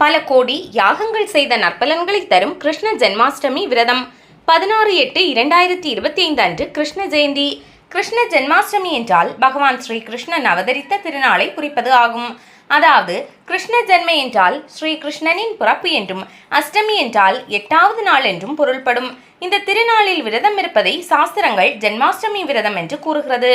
பல கோடி யாகங்கள் செய்த நற்பலன்களை தரும் கிருஷ்ண ஜென்மாஷ்டமி விரதம் 16/8/2025 அன்று கிருஷ்ண ஜெயந்தி. கிருஷ்ண ஜென்மாஷ்டமி என்றால் பகவான் ஸ்ரீ கிருஷ்ணன் அவதரித்த திருநாளை குறிப்பது ஆகும். அதாவது கிருஷ்ண ஜென்ம என்றால் ஸ்ரீ கிருஷ்ணனின் பிறப்பு என்றும், அஷ்டமி என்றால் 8வது நாள் என்றும் பொருள்படும். இந்த திருநாளில் விரதம் இருப்பதை சாஸ்திரங்கள் ஜென்மாஷ்டமி விரதம் என்று கூறுகிறது.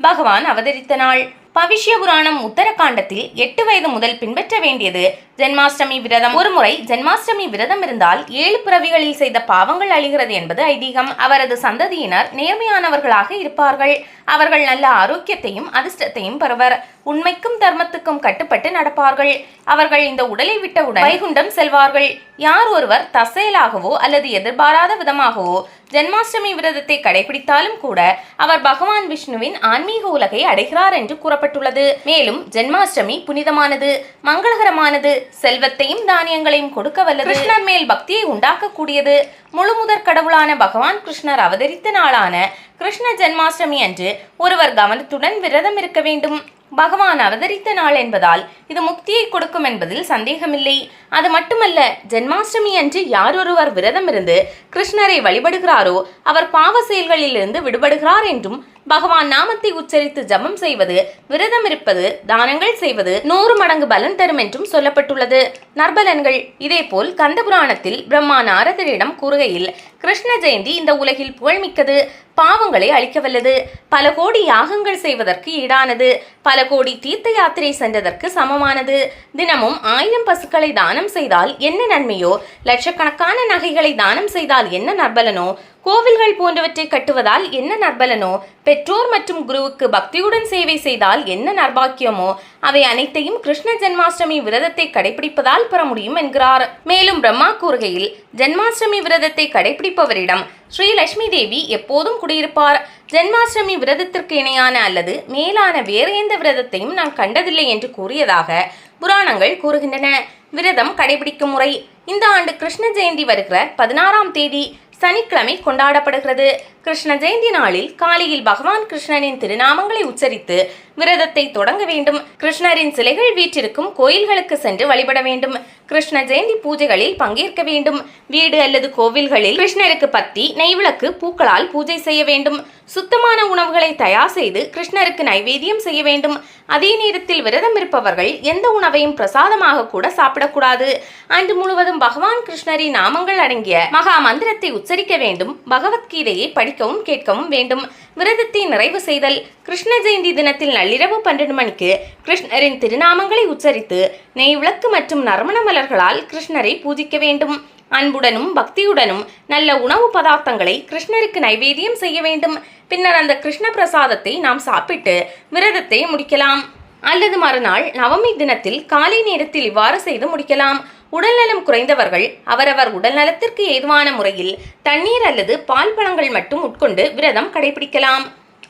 பகவான் அவதரித்த நாள். பவிஷ்ய புராணம் உத்தரகாண்டத்தில் 8 வயது முதல் பின்பற்ற வேண்டியது ஜென்மாஷ்டமி விரதம். ஒருமுறை ஜென்மாஷ்டமி விரதம் இருந்தால் 7 பிறவிகளில் செய்த பாவங்கள் அழிகிறது என்பது ஐதீகம். அவரது சந்ததியினர் நேர்மையானவர்களாக இருப்பார்கள். அவர்கள் நல்ல ஆரோக்கியத்தையும் அதிர்ஷ்டத்தையும் பெறுவர். உண்மைக்கும் தர்மத்துக்கும் கட்டுப்பட்டு நடப்பார்கள். அவர்கள் இந்த உடலை விட்டவுடன் வைகுண்டம் செல்வார்கள். யார் ஒருவர் தற்செயலாகவோ அல்லது எதிர்பாராத விதமாகவோ ஜென்மாஷ்டமி விரதத்தை கடைபிடித்தாலும் கூட அவர் பகவான் விஷ்ணுவின் ஆன்மீக உலகை அடைகிறார் என்று கூறப்பட்டுள்ளது. மேலும் ஜென்மாஷ்டமி புனிதமானது, மங்களகரமானது, செல்வத்தையும் தானியங்களையும் கொடுக்க வல்லது, கிருஷ்ணர் மேல் பக்தியை உண்டாக்கக்கூடியது. முழுமுதற் கடவுளான பகவான் கிருஷ்ணர் அவதரித்த நாளான கிருஷ்ண ஜென்மாஷ்டமி அன்று ஒருவர் கவனத்துடன் விரதம் இருக்க வேண்டும். பகவான் அவதரித்த நாள் என்பதால் இது முக்தியை கொடுக்கும் என்பதில் சந்தேகமில்லை. அது மட்டுமல்ல, ஜென்மாஷ்டமி அன்று யார் ஒருவர் விரதம் இருந்து கிருஷ்ணரை வழிபடுகிறாரோ அவர் பாவ செயல்களிலிருந்து விடுபடுகிறார் என்றும், பகவான் நாமத்தை உச்சரித்து ஜபம் செய்வது, விரதம் இருப்பது, தானங்கள் செய்வது 100 மடங்கு பலன் தரும் என்றும் சொல்லப்பட்டுள்ளது. நற்பலன்கள். இதேபோல் கந்த புராணத்தில் பிரம்மா நாரதரிடம் கூறுகையில், கிருஷ்ண ஜெயந்தி இந்த உலகில் புகழ்மிக்கது, பாவங்களை அழிக்கவல்லது, பல கோடி யாகங்கள் செய்வதற்கு ஈடானது, பல கோடி தீர்த்த யாத்திரை சென்றதற்கு சமமானது. தினமும் 1000 பசுக்களை தானம் செய்தால் என்ன நன்மையோ, லட்சக்கணக்கான நகைகளை தானம் செய்தால் என்ன நற்பலனோ, கோவில்கள் போன்றவற்றை கட்டுவதால் என்ன நற்பலனோ, பெற்றோர் மற்றும் குருவுக்கு பக்தியுடன் சேவை செய்தால் என்ன நற்பாக்கியமோ, அவை அனைத்தையும் கிருஷ்ண ஜென்மாஷ்டமி விரதத்தை கடைபிடிப்பதால் பெற முடியும் என்கிறார். மேலும் பிரம்மா கூறுகையில், ஜென்மாஷ்டமி விரதத்தை கடைபிடிப்பவரிடம் ஸ்ரீ லட்சுமி தேவி எப்போதும் குடியிருப்பார். ஜென்மாஷ்டமி விரதத்திற்கு இணையான அல்லது மேலான வேறு எந்த விரதத்தையும் நான் கண்டதில்லை என்று கூறியதாக புராணங்கள் கூறுகின்றன. விரதம் கடைபிடிக்கும் முறை. இந்த ஆண்டு கிருஷ்ண ஜெயந்தி வருகிற 16ஆம் தேதி சனிக்கிழமை கொண்டாடப்படுகிறது. கிருஷ்ண ஜெயந்தி நாளில் காலையில் பகவான் கிருஷ்ணனின் திருநாமங்களை உச்சரித்து விரதத்தை தொடங்க வேண்டும். கிருஷ்ணரின் சிலைகள் வீற்றிருக்கும் கோயில்களுக்கு சென்று வழிபட வேண்டும். கிருஷ்ண ஜெயந்தி பூஜைகளில் பங்கேற்க வேண்டும். வீடு அல்லது கோவில்களில் கிருஷ்ணருக்கு பத்தி, நெய்விளக்கு, பூக்களால் பூஜை செய்ய வேண்டும். சுத்தமான உணவுகளை தயார் செய்து கிருஷ்ணருக்கு நைவேத்தியம் செய்ய வேண்டும். அதே நேரத்தில் விரதம் இருப்பவர்கள் எந்த உணவையும் பிரசாதமாக கூட சாப்பிடக்கூடாது. அன்று முழுவதும் பகவான் கிருஷ்ணரின் நாமங்கள் அடங்கிய மகா மந்திரத்தை உச்சரிக்க வேண்டும். பகவத்கீதையை படிக்கவும் கேட்கவும் வேண்டும். விரதத்தை நிறைவு செய்தல். கிருஷ்ண ஜெயந்தி தினத்தில் நள்ளிரவு 12 மணிக்கு கிருஷ்ணரின் திருநாமங்களை உச்சரித்து நெய் விளக்கு மற்றும் நறுமண மலர்களால் கிருஷ்ணரை பூஜிக்க வேண்டும். அன்புடனும் பக்தியுடனும் நல்ல உணவு பதார்த்தங்களை கிருஷ்ணருக்கு நைவேத்தியம் செய்ய வேண்டும். பின்னர் அந்த கிருஷ்ண பிரசாதத்தை நாம் சாப்பிட்டு விரதத்தை முடிக்கலாம். அல்லது மறுநாள் நவமி தினத்தில் காலை நேரத்தில் இவ்வாறு செய்து முடிக்கலாம். உடல்நலம் குறைந்தவர்கள் அவரவர் உடல்நலத்திற்கு ஏதுவான முறையில் தண்ணீர் அல்லது பால் பழங்கள் மட்டும் உட்கொண்டு விரதம் கடைபிடிக்கலாம்.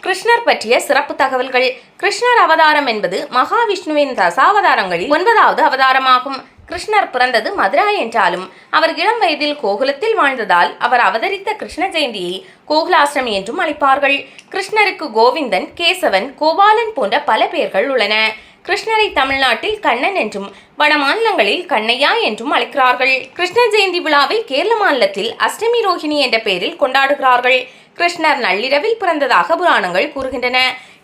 கிருஷ்ணர் பற்றிய சிறப்பு தகவல்கள். கிருஷ்ணர் அவதாரம் என்பது மகாவிஷ்ணுவின் தசாவதாரங்களில் 9வது அவதாரமாகும். கிருஷ்ணர் பிறந்தது மதுரா என்றாலும் அவர் இளம் வயதில் கோகுலத்தில் வாழ்ந்ததால் அவர் அவதரித்த கிருஷ்ண ஜெயந்தியை கோகுலாஷ்டமி என்றும் அழைப்பார்கள். கிருஷ்ணருக்கு கோவிந்தன், கேசவன், கோபாலன் போன்ற பல பெயர்கள் உள்ளன. கிருஷ்ணரை தமிழ்நாட்டில் கண்ணன் என்றும் வட மாநிலங்களில் கண்ணையா என்றும் அழைக்கிறார்கள். கிருஷ்ண ஜெயந்தி விழாவை கேரள மாநிலத்தில் அஷ்டமி ரோஹிணி என்ற பெயரில் கொண்டாடுகிறார்கள். கிருஷ்ணர் நள்ளிரவில் பிறந்ததாக புராணங்கள் கூறுகின்றன.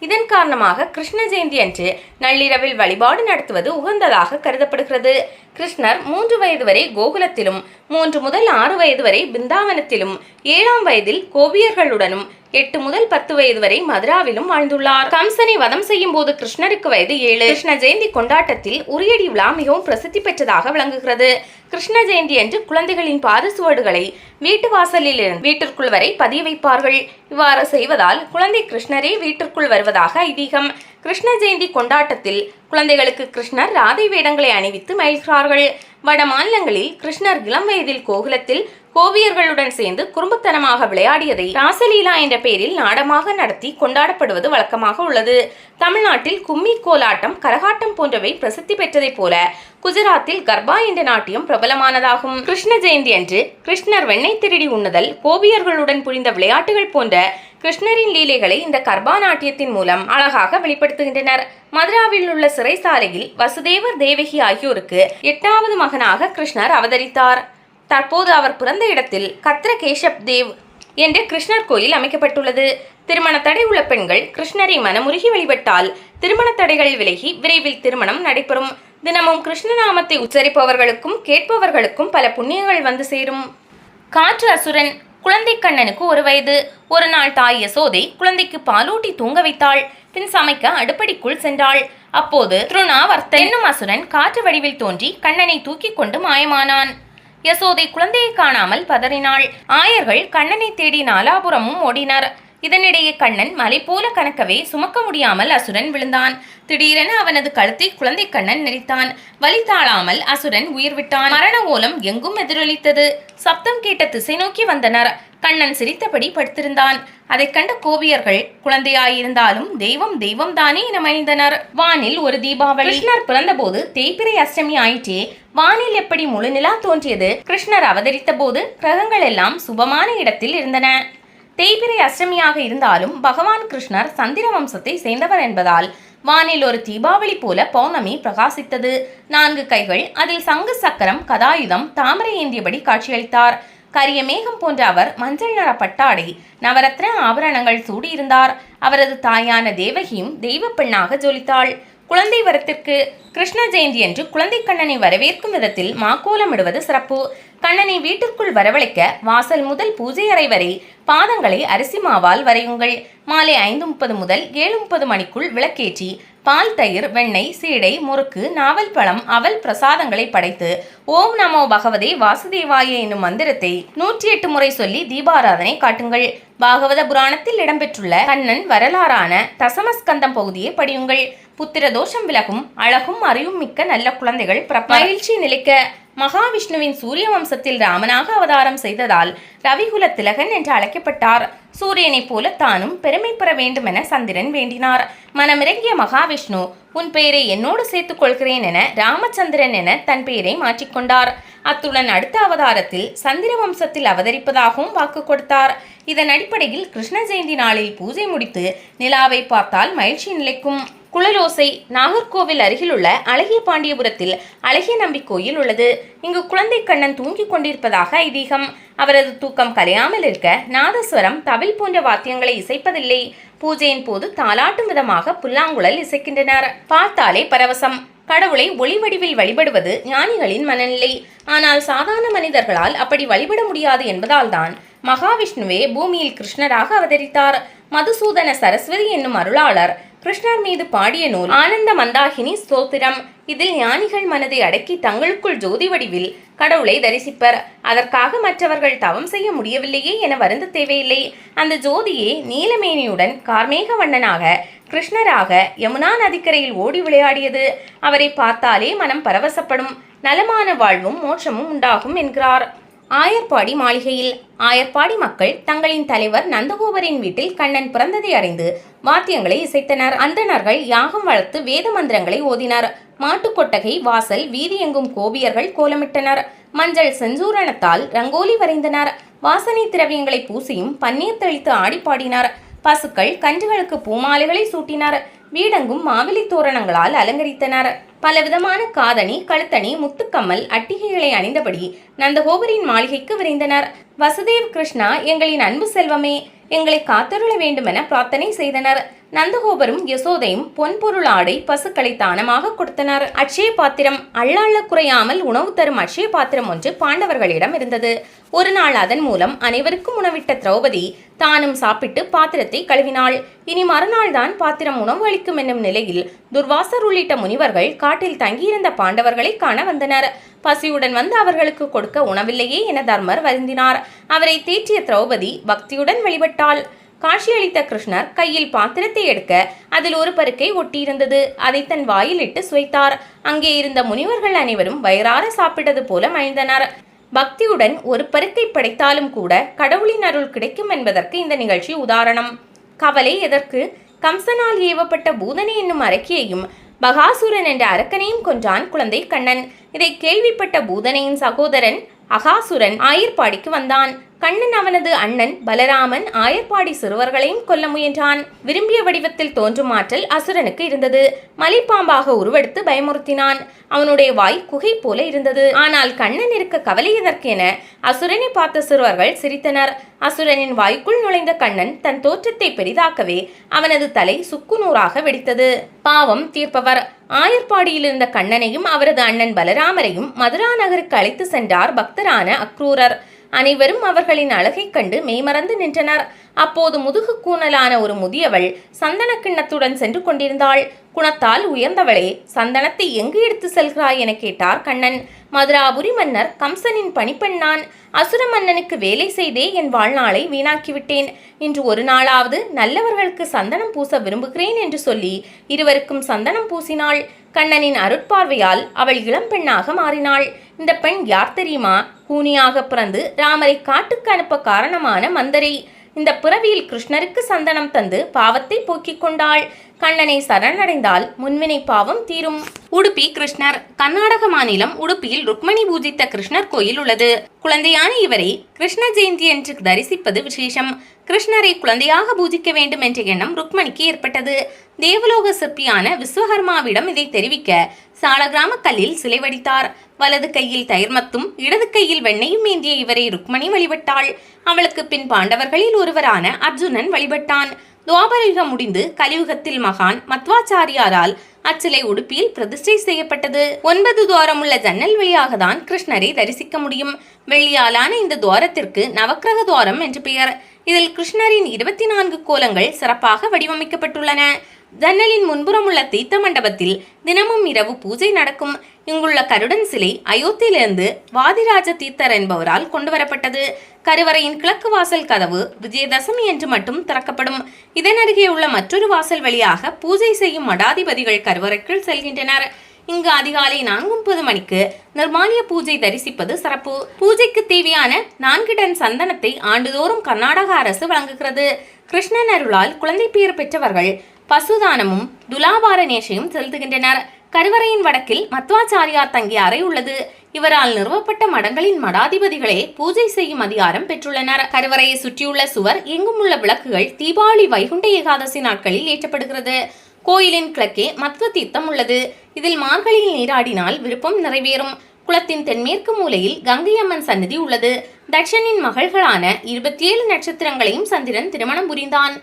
இதன் காரணமாக கிருஷ்ண ஜெயந்தி அன்று நள்ளிரவில் வழிபாடு நடத்துவது உகந்ததாக கருதப்படுகிறது. கிருஷ்ணர் 3 வயது வரை கோகுலத்திலும், 3 முதல் 6 வயது வரை பிருந்தாவனத்திலும், 7ஆம் வயதில் கோபியர்களுடனும், 8 முதல் 10 வயது வரை மதுராவிலும் வாழ்ந்துள்ளார். கம்சனை வதம் செய்யும் போது கிருஷ்ணருக்கு வயது 7. கிருஷ்ண ஜெயந்தி கொண்டாட்டத்தில் உரியடி விழா மிகவும் பிரசித்தி பெற்றதாக விளங்குகிறது. கிருஷ்ண ஜெயந்தி அன்று குழந்தைகளின் பாத சுவடுகளை வீட்டு வாசலில் இருந்து வீட்டிற்குள் வரை பதிய வைப்பார்கள். இவ்வாறு செய்வதால் குழந்தை கிருஷ்ணரே வீட்டிற்குள் வருவதாக ஐதீகம். கிருஷ்ண ஜெயந்தி கொண்டாட்டத்தில் குழந்தைகளுக்கு கிருஷ்ணர் ராதை வேடங்களை அணிவித்து மகிழ்கிறார்கள். வட மாநிலங்களில் கிருஷ்ணர் இளம் வயதில் கோகுலத்தில் கோபியர்களுடன் சேர்ந்து குறும்புத்தனமாக விளையாடியதை ராசலீலா என்ற பெயரில் நாடகமாக நடத்தி கொண்டாடப்படுவது வழக்கமாக உள்ளது. தமிழ்நாட்டில் கும்மி, கோலாட்டம், கரகாட்டம் போன்றவை பிரசித்தி பெற்றதை போல குஜராத்தில் கர்பா என்ற நாட்டியம் பிரபலமானதாகும். கிருஷ்ண ஜெயந்தி அன்று கிருஷ்ணர் வெண்ணெய் திருடி உண்ணுதல், கோபியர்களுடன் புரிந்த விளையாட்டுகள் போன்ற கிருஷ்ணரின் லீலைகளை இந்த கர்பா நாட்டியத்தின் மூலம் அழகாக வெளிப்படுத்துகின்றனர். மதுராவில் உள்ள சிறைசாலையில் வசுதேவர் தேவகி ஆகியோருக்கு 8வது மகனாக கிருஷ்ணர் அவதரித்தார். தற்போது அவர் பிறந்த இடத்தில் கத்ர கேஷப் தேவ் என்ற கிருஷ்ணர் கோயில் அமைக்கப்பட்டுள்ளது. திருமண தடை உள்ள பெண்கள் கிருஷ்ணரை மனமுருகி வழிபட்டால் திருமண தடைகள் விலகி விரைவில் திருமணம் நடைபெறும். தினமும் கிருஷ்ணநாமத்தை உச்சரிப்பவர்களுக்கும் கேட்பவர்களுக்கும் பல புண்ணியங்கள் வந்து சேரும். காற்று அசுரன். குழந்தை கண்ணனுக்கு 1 வயது. ஒரு நாள் தாய் யசோதை குழந்தைக்கு பாலூட்டி தூங்க வைத்தாள். பின் சமைக்க அடுப்படிக்குள் சென்றாள். அப்போது திருநாவர்த்தன் என்னும் அசுரன் காற்று வடிவில் தோன்றி கண்ணனை தூக்கி கொண்டு மாயமானான். யசோதை குழந்தையை காணாமல் பதறினாள். ஆயர்கள் கண்ணனை தேடி நாலாபுரமும் ஓடினர். இதனிடையே கண்ணன் மலை போல கனக்கவே சுமக்க முடியாமல் அசுரன் விழுந்தான். திடீரென அவனது கழுத்தை குழந்தை கண்ணன் நெரித்தான். வலி தாழாமல் அசுரன் உயிர் விட்டான். மரண ஓலம் எங்கும் எதிரொலித்தது. சப்தம் கேட்ட திசை நோக்கி வந்தனர். கண்ணன் சிரித்தபடி படுத்திருந்தான். அதைக் கண்ட கோபியர்கள் குழந்தையாயிருந்தாலும் தெய்வம் தெய்வம் தானே என மகிழ்ந்தனர். வானில் ஒரு தீபாவளி. கிருஷ்ணர் பிறந்தபோது தேய்பிறை அஷ்டமி ஆயிற்றே. வானில் எப்படி முழு நிலா தோன்றியது? கிருஷ்ணர் அவதரித்த போது கிரகங்கள் எல்லாம் சுபமான இடத்தில் இருந்தன. தேய்பிறை அஷ்டமியாக இருந்தாலும் பகவான் கிருஷ்ணர் சந்திர வம்சத்தை சேர்ந்தவர் என்பதால் வானில் ஒரு தீபாவளி போல பௌர்ணமி பிரகாசித்தது. 4 கைகள், அதில் சங்கு சக்கரம் கதாயுதம் தாமரை ஏந்தியபடி காட்சியளித்தார். கரிய மேகம் போன்ற அவர் மஞ்சள் நிற பட்டாடை நவரத்ன ஆபரணங்கள் சூடியிருந்தார். அவரது தாயான தேவகியும் தெய்வ பெண்ணாக ஜொலித்தாள். குழந்தை வரத்திற்கு கிருஷ்ண ஜெயந்தி என்று குழந்தை கண்ணனை வரவேற்கும் விதத்தில் மாக்கோலமிடுவது சிறப்பு. கண்ணனை வீட்டிற்குள் வரவழைக்க வாசல் முதல் பூஜை அறை வரை பாதங்களை அரிசி மாவால் வரையுங்கள். மாலை 5:30 முதல் 7:30 மணிக்குள் விளக்கேற்றி பால், தயிர், வெண்ணெய், சீடை, முறுக்கு, நாவல் பழம், அவல் பிரசாதங்களை படைத்து ஓம் நமோ பகவதே வாசுதேவாய என்னும் மந்திரத்தை 108 முறை சொல்லி தீபாராதனை காட்டுங்கள். பாகவத புராணத்தில் இடம்பெற்றுள்ள கண்ணன் வரலாறான தசமஸ்கந்தம் பகுதியை படியுங்கள். புத்திர தோஷம் விலகும். அழகும் அறிவும் மிக்க நல்ல குழந்தைகள் மகிழ்ச்சி நிலைக்க. மகாவிஷ்ணுவின் சூரிய வம்சத்தில் ராமனாக அவதாரம் செய்ததால் ரவிகுல திலகன் என்று அழைக்கப்பட்டார். சூரியனைப் போல தானும் பெருமை பெற வேண்டுமென சந்திரன் வேண்டினார். மனமிறங்கிய மகாவிஷ்ணு உன் பெயரை என்னோடு சேர்த்துக் கொள்கிறேன் என ராமச்சந்திரன் என தன் பெயரை மாற்றிக்கொண்டார். அத்துடன் அடுத்த அவதாரத்தில் சந்திர வம்சத்தில் அவதரிப்பதாகவும் வாக்கு கொடுத்தார். இதன் அடிப்படையில் கிருஷ்ண ஜெயந்தி நாளில் பூஜை முடித்து நிலாவை பார்த்தால் மகிழ்ச்சி நிலைக்கும். குழலோசை. நாகர்கோவில் அருகிலுள்ள அழகிய பாண்டியபுரத்தில் அழகிய நம்பி கோயில் உள்ளது. இங்கு குழந்தை கண்ணன் தூங்கிக் கொண்டிருப்பதாக ஐதீகம். அவரது தூக்கம் கலையாமல் இருக்க நாதஸ்வரம், தவில் போன்ற வாத்தியங்களை இசைப்பதில்லை. பூஜையின் போது தாலாட்டும் விதமாக புல்லாங்குழல் இசைக்கின்றனர். பார்த்தாலே பரவசம். கடவுளை ஒளி வடிவில் வழிபடுவது ஞானிகளின் மனநிலை. ஆனால் சாதாரண மனிதர்களால் அப்படி வழிபட முடியாது என்பதால் தான் மகாவிஷ்ணுவே பூமியில் கிருஷ்ணராக அவதரித்தார். மதுசூதன சரஸ்வதி என்னும் அருளாளர் கிருஷ்ணர் மீது பாடிய நூல் ஆனந்த மந்தாகினி ஸ்தோத்திரம். இதில் ஞானிகள் மனதை அடக்கி தங்களுக்குள் ஜோதி வடிவில் கடவுளை தரிசிப்பர். அதற்காக மற்றவர்கள் தவம் செய்ய முடியவில்லையே என வருந்த தேவையில்லை. அந்த ஜோதியே நீலமேனியுடன் கார்மேக வண்ணனாக கிருஷ்ணராக யமுனா நதிக்கரையில் ஓடி விளையாடியது. அவரை பார்த்தாலே மனம் பரவசப்படும். நலமான வாழ்வும் மோட்சமும் உண்டாகும் என்கிறார். ஆயர்பாடி மாளிகையில் ஆயர்பாடி மக்கள் தங்களின் தலைவர் நந்தகோபரின் வீட்டில் கண்ணன் பிறந்ததை அறிந்து வாத்தியங்களை இசைத்தனர். அந்தணர்கள் யாகம் வளர்த்து வேத மந்திரங்களை ஓதினர். மாட்டுக்கொட்டகை, வாசல், வீதி எங்கும் கோபியர்கள் கோலமிட்டனர். மஞ்சள் செஞ்சூரணத்தால் ரங்கோலி வரைந்தனர். வாசனை திரவியங்களை பூசியும் பன்னீர் தெளித்து ஆடி பாடினர். பசுக்கள் கன்றுகளுக்கு பூமாலைகளை சூட்டினர். வீடெங்கும் மாவிலை தோரணங்களால் அலங்கரித்தனர். பலவிதமான காதணி, கழுத்தணி, முத்துக்கம்மல், அட்டிகைகளை அணிந்தபடி நந்தகோபரின் மாளிகைக்கு விரைந்தனர். வசுதேவ் கிருஷ்ணா, எங்களின் அன்பு செல்வமே, எங்களை காத்தருள வேண்டுமென பிரார்த்தனை செய்தனர். நந்தகோபரும் யசோதையும் பொன்பொருள் ஆடை, பசுக்களை தானமாக கொடுத்தனர். அட்சய பாத்திரம். அள்ளஅள்ள குறையாமல் உணவு தரும் அட்சய பாத்திரம் ஒன்று பாண்டவர்களிடம் இருந்தது. ஒரு நாள் அதன் மூலம் அனைவருக்கும் உணவிட்ட திரௌபதி தானும் சாப்பிட்டு பாத்திரத்தை கழுவினாள். இனி மறுநாள் தான் பாத்திரம் உணவு அளிக்கும் என்னும் நிலையில் துர்வாசர் உள்ளிட்ட முனிவர்கள் காட்டில் தங்கியிருந்த பாண்டவர்களை காண வந்தனர். பசியுடன் வந்து அவர்களுக்கு கொடுக்க உணவில்லையே என தர்மர் வருந்தினார். அவரை தேற்றிய திரௌபதி பக்தியுடன் வழிபட்டாள். காட்சியளித்த கிருஷ்ணர் கையில் பாத்திரத்தை எடுக்க அதில் ஒரு பருக்கை ஒட்டியிருந்தது. அதை தன் வாயில் இட்டு சுவைத்தார். அங்கே இருந்த முனிவர்கள் அனைவரும் வயிறார சாப்பிட்டது போல மகிழ்ந்தனர். பக்தியுடன் ஒரு பருக்கை படைத்தாலும் கூட கடவுளின் அருள் கிடைக்கும் என்பதற்கு இந்த நிகழ்ச்சி உதாரணம். கவலை எதற்கு? கம்சனால் ஏவப்பட்ட பூதனை என்னும் அரக்கியையும் பகாசுரன் என்ற அரக்கனையும் கொன்றான் குழந்தை கண்ணன். இதை கேள்விப்பட்ட பூதனையின் சகோதரன் அகாசுரன் ஆயர்பாடிக்கு வந்தான். கண்ணன் அவனது அண்ணன் பலராமன் ஆயர்பாடி சிறுவர்களையும் கொல்ல முயன்றான். விரும்பிய வடிவத்தில் தோன்றும் ஆற்றல் அசுரனுக்கு இருந்தது. மலைப்பாம்பாக உருவெடுத்து பயமுறுத்தினான். அவனுடைய வாய் குகை போல இருந்தது. ஆனால் கண்ணன் இருக்க கவலை எதற்கென அசுரனை பார்த்த சிறுவர்கள் சிரித்தனர். அசுரனின் வாய்க்குள் நுழைந்த கண்ணன் தன் தோற்றத்தை பெரிதாக்கவே அவனது தலை சுக்குநூறாக வெடித்தது. பாவம் தீர்ப்பவர் ஆயர்பாடியில் இருந்த கண்ணனையும் அவரது அண்ணன் பலராமரையும் மதுரா நகருக்கு அழைத்து சென்றார் பக்தரான அக்ரூரர். அனைவரும் அவர்களின் அழகைக் கண்டு மெய்மறந்து நின்றனர். அப்போது முதுகு கூணலான ஒரு முதியவள் சந்தன கிண்ணத்துடன் சென்று கொண்டிருந்தாள். குணத்தால் உயர்ந்தவளே, சந்தனத்தை எங்கு எடுத்து செல்கிறாய் என கேட்டார் கண்ணன். மதுராபுரி மன்னர் கம்சனின் பணிப்பெண். அசுர மன்னனுக்கு வேலை செய்தே என் வாழ்நாளை வீணாக்கிவிட்டேன். இன்று ஒரு நாளாவது நல்லவர்களுக்கு சந்தனம் பூச விரும்புகிறேன் என்று சொல்லி இருவருக்கும் சந்தனம் பூசினாள். கண்ணனின் அருட்பார்வையால் அவள் இளம் பெண்ணாக மாறினாள். இந்த பெண் யார் தெரியுமா? கூனியாக பிறந்து ராமரை காட்டுக்கு அனுப்ப காரணமான மந்தரை. இந்த பிறவியில் கிருஷ்ணருக்கு சந்தனம் தந்து பாவத்தை போக்கிக் கொண்டாள். கண்ணனை சரணடைந்தால் முன்வினை பாவம் தீரும். உடுப்பி கிருஷ்ணர். கர்நாடக மாநிலம் உடுப்பியில் ருக்மணி பூஜித்த கிருஷ்ணர் கோயில் உள்ளது. குழந்தையான இவரை கிருஷ்ண ஜெயந்தி என்று தரிசிப்பது விசேஷம். கிருஷ்ணரை குழந்தையாக பூஜிக்க வேண்டும் என்ற எண்ணம் ருக்மணிக்கு ஏற்பட்டது. தேவலோக சிற்பியான விஸ்வகர்மாவிடம் இதை தெரிவிக்க சாலகிராம கல்லில் சிலை வடித்தார். வலது கையில் தயிர்மத்தும் இடது கையில் வெண்ணையும் ஏந்திய இவரை ருக்மணி வழிபட்டாள். அவளுக்கு பின் பாண்டவர்களில் ஒருவரான அர்ஜுனன் வழிபட்டான். துவாபரயுகம் முடிந்து கலியுகத்தில் மகான் மத்வாச்சாரியாரால் அச்சிலை உடுப்பியில் பிரதிஷ்டை செய்யப்பட்டது. 9 துவாரம் உள்ள ஜன்னல் வழியாக தான் கிருஷ்ணரை தரிசிக்க முடியும். வெள்ளியாலான இந்த துவாரத்திற்கு நவக்கிரக துவாரம் என்று பெயர். இதில் கிருஷ்ணரின் 24 கோலங்கள் சிறப்பாக வடிவமைக்கப்பட்டுள்ளன. ஜன்னலின் முன்புறம் உள்ள தீர்த்த மண்டபத்தில் தினமும் இரவு பூஜை நடக்கும். இங்குள்ள கருடன் சிலை அயோத்தியிலிருந்து வாதிராஜ தீர்த்தர் என்பவரால் கொண்டு வரப்பட்டது. கருவறையின் கிழக்கு வாசல் கதவு விஜயதசமி என்று மட்டும் திறக்கப்படும். இதன் அருகே உள்ள மற்றொரு வாசல் வழியாக பூஜை செய்யும் மடாதிபதிகள் கருவறைக்குள் செல்கின்றனர். இங்கு அதிகாலை 4:30 மணிக்கு நிர்மாலிய பூஜை தரிசிப்பது சிறப்பு. பூஜைக்கு தேவையான 4 டன் சந்தனத்தை ஆண்டுதோறும் கர்நாடக அரசு வழங்குகிறது. கிருஷ்ணன் அருளால் குழந்தை பேர் பெற்றவர்கள் பசுதானமும் துலாபார நேசையும் செலுத்துகின்றனர். கருவறையின் வடக்கில் மத்வாச்சாரியார் தங்கிய அறை உள்ளது. இவரால் நிறுவப்பட்ட மடங்களின் மடாதிபதிகளே பூஜை செய்யும் அதிகாரம் பெற்றுள்ளனர். கருவறையை சுற்றியுள்ள சுவர் எங்கும் உள்ள விளக்குகள் தீபாவளி வைகுண்ட ஏகாதசி நாட்களில் ஏற்றப்படுகிறது. கோயிலின் கிழக்கே மத்வ தீர்த்தம் உள்ளது. இதில் மார்கழியில் நீராடினால் விருப்பம் நிறைவேறும். குளத்தின் தென்மேற்கு மூலையில் கங்கை அம்மன் சன்னதி உள்ளது. தட்சனின் மகள்களான 27 நட்சத்திரங்களையும் சந்திரன் திருமணம் புரிந்தான்.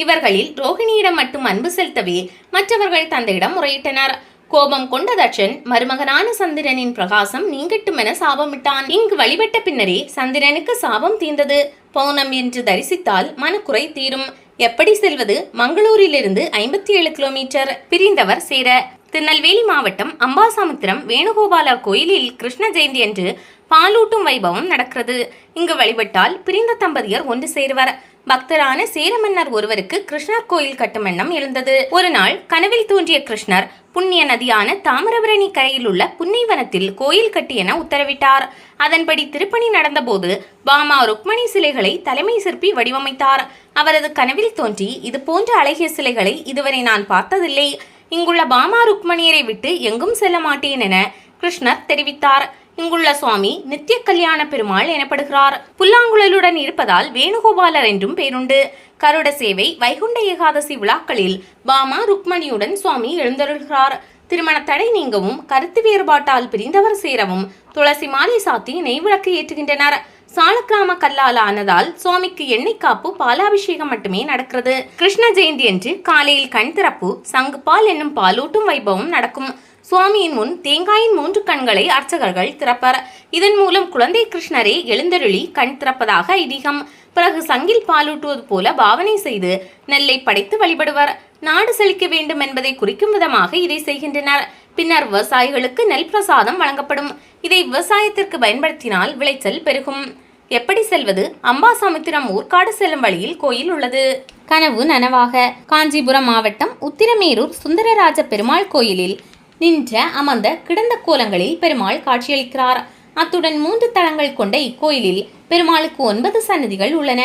இவர்களில் ரோகிணியிடம் மட்டும் அன்பு செலுத்தவே மற்றவர்கள் தந்தையிடம் முறையிட்டனர். கோபம் கொண்ட தட்சன் மருமகனான சந்திரனின் பிரகாசம் நீங்கட்டும் என சாபமிட்டான். இங்கு வழிபட்ட பின்னரே சந்திரனுக்கு சாபம் தீர்ந்தது. பௌர்ணமி என்று தரிசித்தால் மனக்குறை தீரும். எப்படி செல்வது? மங்களூரிலிருந்து 57 கிலோமீட்டர். பிரிந்தவர் சேர. திருநெல்வேலி மாவட்டம் அம்பாசமுத்திரம் வேணுகோபாலர் கோயிலில் கிருஷ்ண ஜெயந்தி என்று பாலூட்டும் வைபவம் நடக்கிறது. இங்கு வழிபட்டால் பிரிந்த தம்பதியர் ஒன்று சேருவர். பக்தரான சேர மன்னர் ஒருவருக்கு கிருஷ்ணர் கோயில் கட்டும் எண்ணம் எழுந்தது. ஒரு நாள் கனவில் தோன்றிய கிருஷ்ணர் புண்ணிய நதியான தாமிரபரணி கரையில் உள்ள புன்னைவனத்தில் கோயில் கட்டி என உத்தரவிட்டார். அதன்படி திருப்பணி நடந்தபோது பாமா ருக்மணி சிலைகளை தலைமை சிற்பி வடிவமைத்தார். அவரது கனவில் தோன்றி இது போன்ற அழகிய சிலைகளை இதுவரை நான் பார்த்ததில்லை. இங்குள்ள பாமா ருக்மணியரை விட்டு எங்கும் செல்ல மாட்டேன் என கிருஷ்ணர் தெரிவித்தார். இங்குள்ள சுவாமி நித்திய கல்யாண பெருமாள் எனப்படுகிறார். புல்லாங்குழலுடன் இருப்பதால் வேணுகோபாலர் என்றும் பேருண்டு. கருட சேவை வைகுண்ட ஏகாதசி விழாக்களில் பாமா ருக்மணியுடன் சுவாமி எழுந்தருள்கிறார். திருமண தடை நீங்கவும் கருத்து வேறுபாட்டால் பிரிந்தவர் சேரவும் துளசி மாலை சாத்தி நெய்விளக்கு ஏற்றுகின்றனர். சாலக்கிராம கல்லால் ஆனதால் சுவாமிக்கு எண்ணெய் காப்பு பாலாபிஷேகம் மட்டுமே நடக்கிறது. கிருஷ்ண ஜெயந்தி என்று காலையில் கண் திறப்பு சங்குபால் என்னும் பாலூட்டும் வைபவம் நடக்கும். சுவாமியின் முன் தேங்காயின் 3 கண்களை அர்ச்சகர்கள் திறப்பர். இதன் மூலம் குழந்தை கிருஷ்ணரே எழுந்தருளி கண் திறப்பதாக ஐதீகம். பிறகு சங்கில் பாலூட்டுவது போல பாவனை செய்து நெல்லை படைத்து வழிபடுவர். நாடு செழிக்க வேண்டும் என்பதை குறிக்கும் விதமாக இதை செய்கின்றனர். பின்னர் விவசாயிகளுக்கு நெல் பிரசாதம் வழங்கப்படும். இதை விவசாயத்திற்கு பயன்படுத்தினால் விளைச்சல் பெருகும். எப்படி செல்வது? அம்பாசமுத்திரம் ஊர்காடு செல்லும் வழியில் கோயில் உள்ளது. கனவு நனவாக. காஞ்சிபுரம் மாவட்டம் உத்திரமேரூர் சுந்தரராஜ பெருமாள் கோயிலில் நின்ற அமர்ந்த கிடந்த கோலங்களில் பெருமாள் காட்சியளிக்கிறார். அத்துடன் 3 தளங்கள் கொண்ட இக்கோயிலில் பெருமாளுக்கு 9 சன்னதிகள் உள்ளன.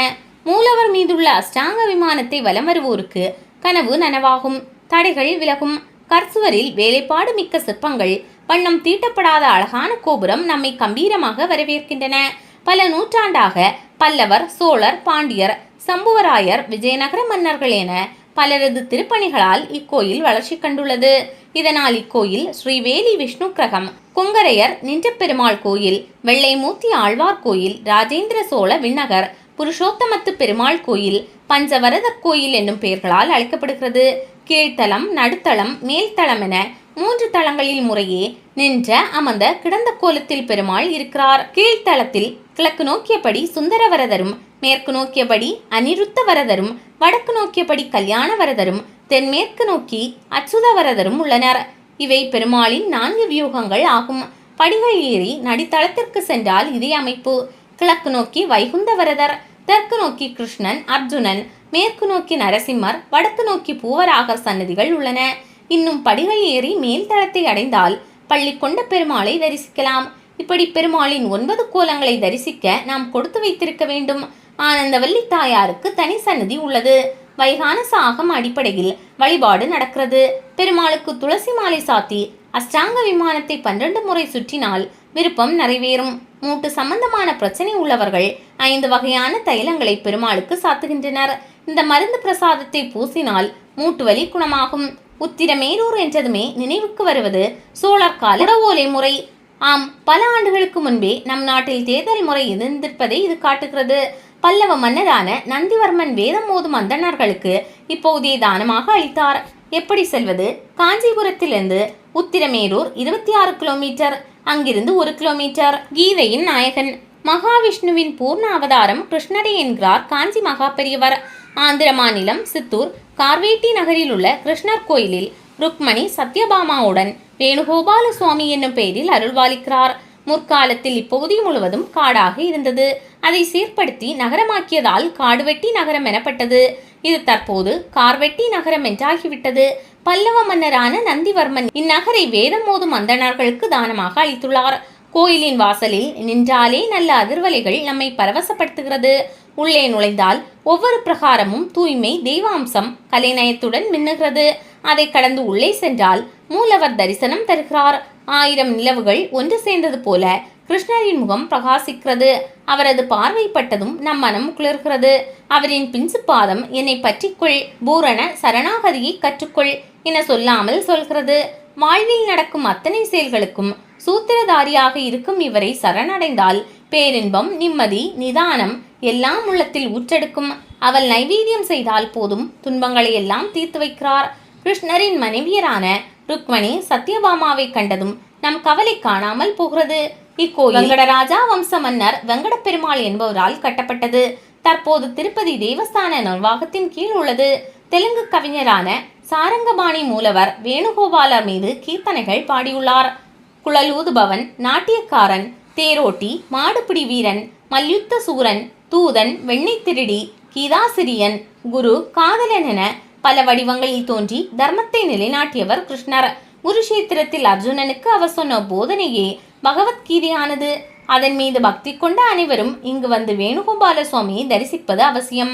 மூலவர் மீதுள்ள அஷ்டாங்க விமானத்தை வலம் வருவோருக்கு கனவு நனவாகும். தடைகள் விலகும். கற்சுவரில் வேலைப்பாடு மிக்க சிற்பங்கள், வண்ணம் தீட்டப்படாத அழகான கோபுரம் நம்மை கம்பீரமாக வரவேற்கின்றன. பல நூற்றாண்டாக பல்லவர், சோழர், பாண்டியர், சம்புவராயர், விஜயநகர மன்னர்கள் என பலரது திருப்பணிகளால் இக்கோயில் வளர்ச்சி கண்டுள்ளது. இதனால் இக்கோயில் ஸ்ரீவேலி விஷ்ணு கிரகம், கொங்கரையர் நின்ற பெருமாள் கோயில், வெள்ளைமூர்த்தி ஆழ்வார் கோயில், ராஜேந்திர சோழ விண்ணகர், புருஷோத்தமத்து பெருமாள் கோயில், பஞ்சவரதர் கோயில் என்னும் பெயர்களால் அழைக்கப்படுகிறது. கீழ்த்தலம், நடுத்தளம், மேல்தளம் என 3 தளங்களில் முறையே நின்ற, அமர்ந்த, கிடந்த கோலத்தில் பெருமாள் இருக்கிறார். கீழ்த்தளத்தில் கிழக்கு நோக்கியபடி சுந்தரவரதரும், மேற்கு நோக்கியபடி அனிருத்த வரதரும், வடக்கு நோக்கியபடி கல்யாண வரதரும், தென்மேற்கு நோக்கி அச்சுதவரதரும் உள்ளனர். இவை பெருமாளின் 4 வியூகங்கள் ஆகும். படிகள் ஏறி நடித்தளத்திற்கு சென்றால் இதே அமைப்பு. கிழக்கு நோக்கி வைகுந்தவரதர், தெற்கு நோக்கி கிருஷ்ணன், அர்ஜுனன், மேற்கு நோக்கி நரசிம்மர், வடக்கு நோக்கி பூவராகர் சன்னதிகள் உள்ளன. இன்னும் படிகள் ஏறி மேல் தளத்தை அடைந்தால் பள்ளி கொண்ட பெருமாளை தரிசிக்கலாம். இப்படி பெருமாளின் 9 கோலங்களை தரிசிக்க நாம் கொடுத்து வைத்திருக்க வேண்டும். ஆனந்தவல்லி தாயாருக்கு தனி சன்னதி உள்ளது. வைகான சாகம் அடிப்படையில் வழிபாடு நடக்கிறது. பெருமாளுக்கு துளசி மாலை சாத்தி அஷ்டாங்க விமானத்தை 12 முறை சுற்றினால் விருப்பம் நிறைவேறும். மூட்டு சம்பந்தமான பிரச்சனை உள்ளவர்கள் 5 வகையான தைலங்களை பெருமாளுக்கு சாத்துகின்றனர். இந்த மருந்து பிரசாதத்தை பூசினால் மூட்டு வலி குணமாகும். உத்திரமேரூர் என்றதுமே நினைவுக்கு வருவது சோழர் கால குடவோலை முறை. ஆம், பல ஆண்டுகளுக்கு முன்பே நம் நாட்டில் தேர்தல் முறை இருந்திருப்பதை இது காட்டுகிறது. பல்லவ மன்னரான நந்திவர்மன் வேதம் ஓதும் அந்தணர்களுக்கு இப்போதைய தானமாக அளித்தார். எப்படி செல்வது? காஞ்சிபுரத்திலிருந்து உத்திரமேரூர் 26 கிலோமீட்டர், அங்கிருந்து 1 கிலோமீட்டர். கீதையின் நாயகன் மகாவிஷ்ணுவின் பூர்ண அவதாரம் கிருஷ்ணரே என்கிறார் காஞ்சி மகா பெரியவர். ஆந்திர மாநிலம் சித்தூர் கார்வேட்டி நகரில் உள்ள கிருஷ்ணர் கோயிலில் ருக்மணி சத்யபாமாவுடன் வேணுகோபால சுவாமி என்னும் பெயரில் அருள்வாளிக்கிறார். முற்காலத்தில் இப்பகுதி முழுவதும் காடாக இருந்தது. அதை சீர்படுத்தி நகரமாக்கியதால் காடுவெட்டி நகரம் எனப்பட்டது. இது தற்போது கார்வெட்டி நகரம் என்றாகிவிட்டது. பல்லவ மன்னரான நந்திவர்மன் இந்நகரை வேதம் ஓதும் அந்தணர்களுக்கு தானமாக அளித்துள்ளார். கோயிலின் வாசலில் நின்றாலே நல்ல அதிர்வலைகள் நம்மை பரவசப்படுத்துகிறது. உள்ளே நுழைந்தால் ஒவ்வொரு பிரகாரமும் தூய்மை, தெய்வாம்சம், கலைநயத்துடன் மின்னுகிறது. அதை கடந்து உள்ளே சென்றால் மூலவர் தரிசனம் தருகிறார். 1000 நிலவுகள் ஒன்று சேர்ந்தது போல கிருஷ்ணரின் முகம் பிரகாசிக்கிறது. அவரது பார்வைப்பட்டதும் நம் மனம் குளிர்கிறது. அவரின் பிஞ்சு பாதம் என்னை பற்றிக்கொள், பூரண சரணாகதியை கற்றுக்கொள் என சொல்லாமல் சொல்கிறது. வாழ்வில் நடக்கும் அத்தனை செயல்களுக்கும் சூத்திரதாரியாக இருக்கும் இவரை சரணடைந்தால் பேரின்பம், நிம்மதி, நிதானம் எல்லாம் உள்ளத்தில் ஊற்றெடுக்கும். அவள் நைவேத்தியம் செய்தால் போதும், துன்பங்களை எல்லாம் தீர்த்து வைக்கிறார். கிருஷ்ணரின் மனைவியரான ருக்மணி சத்யபாமாவை கண்டதும் நம் கவலை காணாமல் போகிறது. இக்கோயில் வெங்கடராஜா வம்ச மன்னர் வெங்கட பெருமாள் என்பவரால் கட்டப்பட்டது. தற்போது திருப்பதி தேவஸ்தான நிர்வாகத்தின் கீழ் உள்ளது. தெலுங்கு கவிஞரான சாரங்கபாணி மூலவர் வேணுகோபாலர் மீது கீர்த்தனைகள் பாடியுள்ளார். குழலூதுபவன், நாட்டியக்காரன், தேரோட்டி, மாடுபிடி வீரன், மல்யுத்த சூரன், தூதன், வெண்ணை திருடி, கீதாசிரியன், குரு, காதலன் என பல வடிவங்களில் தோன்றி தர்மத்தை நிலைநாட்டியவர் கிருஷ்ணர். குருஷேத்திரத்தில் அர்ஜுனனுக்கு அவர் சொன்ன போதனையே பகவத்கீதையானது. அதன் மீது பக்தி கொண்ட அனைவரும் இங்கு வந்து வேணுகோபால சுவாமியை தரிசிப்பது அவசியம்.